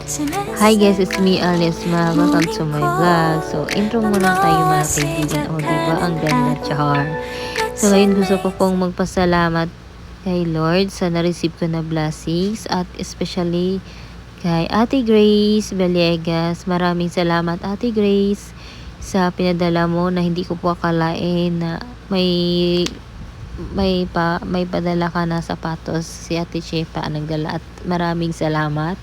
Hi guys, it's me Alisma. Welcome to my vlog. So, intro muna tayo mga kaibigan. O, diba? Ang ganda, char. So, ngayon gusto ko pong magpasalamat kay Lord sa na-receive ko na blessings at especially kay Ate Grace Villegas. Maraming salamat Ate Grace sa pinadala mo na hindi ko po akalain na may padala ka na sapatos. Si Ate Chepa ang nagdala at maraming salamat.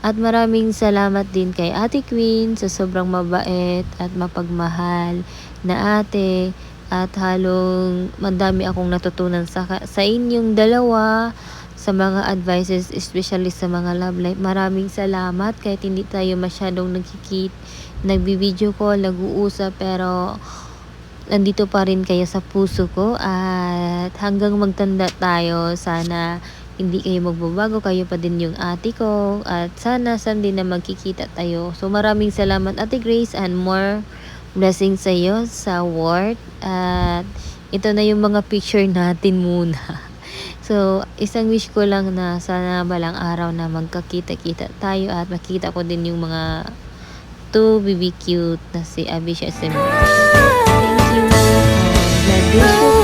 At maraming salamat din kay Ate Queen sa sobrang mabait at mapagmahal na ate. At halong madami akong natutunan sa inyong dalawa sa mga advices, especially sa mga love life. Maraming salamat kahit hindi tayo masyadong nagbibideo call, nag-uusap, pero nandito pa rin kayo sa puso ko at hanggang magtanda tayo, sana hindi kayo magbabago, kayo pa din yung ate ko at sana someday na magkikita tayo. So maraming salamat Ate Grace and more blessings sa iyo sa work. At ito na yung mga picture natin muna. So isang wish ko lang na sana balang araw na magkakita-kita tayo at makita ko din yung mga two baby cute na si Abby at si Mary. Thank you. God bless you.